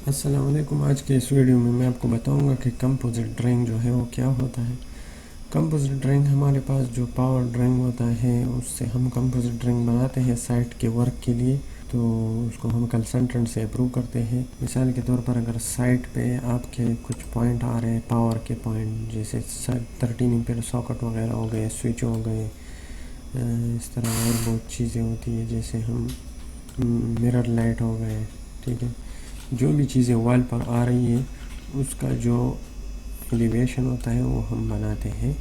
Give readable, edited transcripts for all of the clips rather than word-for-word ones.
السلام علیکم۔ آج کے اس ویڈیو میں آپ کو بتاؤں گا کہ کمپوزٹ ڈرائنگ جو ہے وہ کیا ہوتا ہے۔ کمپوزٹ ڈرائنگ ہمارے پاس جو پاور ڈرائنگ ہوتا ہے اس سے ہم کمپوزٹ ڈرائنگ بناتے ہیں سائٹ کے ورک کے لیے، تو اس کو ہم کنسلٹنٹ سے اپروو کرتے ہیں۔ مثال کے طور پر اگر سائٹ پہ آپ کے کچھ پوائنٹ آ رہے ہیں، پاور کے پوائنٹ، جیسے 13 ایمپیئر ساکٹ وغیرہ ہو گئے، سوئچ ہو گئے، اس طرح اور بہت چیزیں ہوتی ہیں، جیسے ہم مرر لائٹ ہو گئے، ٹھیک ہے، جو بھی چیزیں وال پر آ رہی ہے اس کا جو ایلیویشن ہوتا ہے وہ ہم بناتے ہیں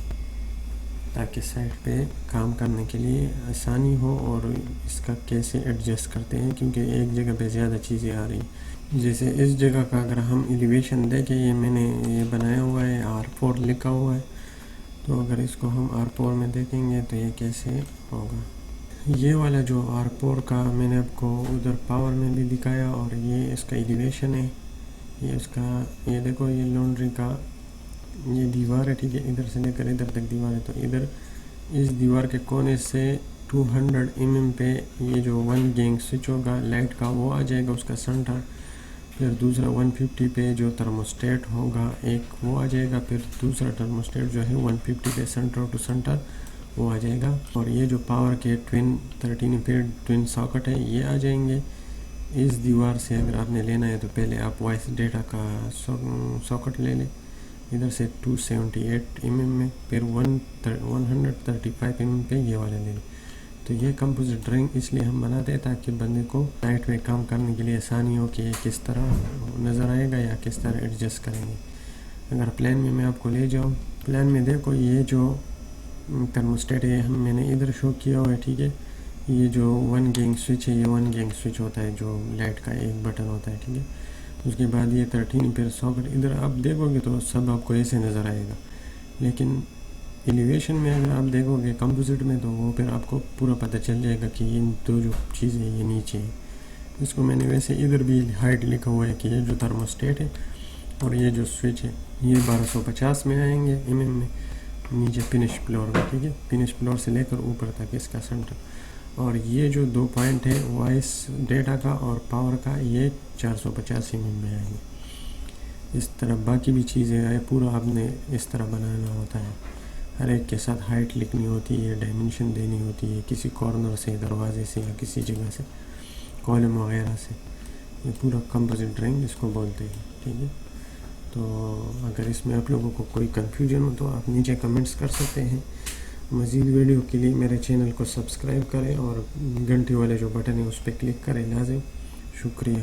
تاکہ سائٹ پہ کام کرنے کے لیے آسانی ہو، اور اس کا کیسے ایڈجسٹ کرتے ہیں کیونکہ ایک جگہ پہ زیادہ چیزیں آ رہی ہیں۔ جیسے اس جگہ کا اگر ہم ایلیویشن دیکھیں، یہ میں نے یہ بنایا ہوا ہے، R4 لکھا ہوا ہے، تو اگر اس کو ہم R4 میں دیکھیں گے تو یہ کیسے ہوگا۔ یہ والا جو R4 کا میں نے آپ کو ادھر پاور میں بھی دکھایا، اور یہ اس کا ایلیویشن ہے، یہ اس کا، یہ دیکھو، یہ لانڈری کا یہ دیوار ہے، ٹھیک ہے، ادھر سے لے کر ادھر تک دیوار ہے، تو ادھر اس دیوار کے کونے سے 200 mm پہ یہ جو 1 گینگ سوئچ ہوگا لائٹ کا وہ آ جائے گا، اس کا سنٹر، پھر دوسرا 150 پہ جو تھرموسٹیٹ ہوگا ایک وہ آ جائے گا، پھر دوسرا تھرموسٹیٹ جو ہے 150 پہ سنٹر ٹو سنٹر وہ آ جائے گا، اور یہ جو پاور کے 13 ایمپیئر ٹوین ساکٹ ہے یہ آ جائیں گے۔ اس دیوار سے اگر آپ نے لینا ہے تو پہلے آپ وائس ڈیٹا کا ساکٹ لے لیں ادھر سے 278 mm میں، پھر 135 mm پہ یہ والا لے لیں۔ تو یہ کمپوزٹ ڈرائنگ اس لیے ہم بناتے ہیں تاکہ بندے کو سائٹ میں کام کرنے کے لیے آسانی ہو کہ یہ کس طرح نظر آئے گا یا کس طرح ایڈجسٹ کریں گے۔ اگر پلان میں آپ کو لے جاؤں، پلان میں دیکھو، یہ جو تھرموسٹیٹ ہے میں نے ادھر شو کیا ہوا ہے، ٹھیک ہے، یہ جو 1 گینگ سوئچ ہے، یہ 1 گینگ سوئچ ہوتا ہے جو لائٹ کا ایک بٹن ہوتا ہے، ٹھیک ہے۔ اس کے بعد یہ 13 ایمپیئر ساکٹ، ادھر آپ دیکھو گے تو سب آپ کو ایسے نظر آئے گا، لیکن ایلیویشن میں اگر آپ دیکھو گے کمپوزٹ میں تو وہ پھر آپ کو پورا پتہ چل جائے گا کہ یہ دو جو چیزیں یہ نیچے ہیں۔ اس کو میں نے ویسے ادھر بھی ہائٹ لکھا ہوا ہے کہ یہ جو تھرموسٹیٹ ہے اور یہ جو سوئچ ہے یہ 1250 میں آئیں گے mm میں، نیچے فنش فلور میں، ٹھیک ہے، فنش فلور سے لے کر اوپر تک اس کا سنٹر، اور یہ جو 2 پوائنٹ ہے وائس ڈیٹا کا اور پاور کا یہ 450 mm میں آئیں گے۔ اس طرح باقی بھی چیزیں آئے، پورا آپ نے اس طرح بنانا ہوتا ہے، ہر ایک کے ساتھ ہائٹ لکھنی ہوتی ہے، ڈائمنشن دینی ہوتی ہے، کسی کارنر سے، دروازے سے یا کسی جگہ سے، کالم وغیرہ سے، یہ پورا کمپوزٹ ڈرائنگ اس کو بولتے ہیں، ٹھیک ہے۔ تو اگر اس میں آپ لوگوں کو کوئی کنفیوژن ہو تو آپ نیچے کمنٹس کر سکتے ہیں۔ مزید ویڈیو کے لیے میرے چینل کو سبسکرائب کریں اور گھنٹی والے جو بٹن ہے اس پہ کلک کریں لازم۔ شکریہ۔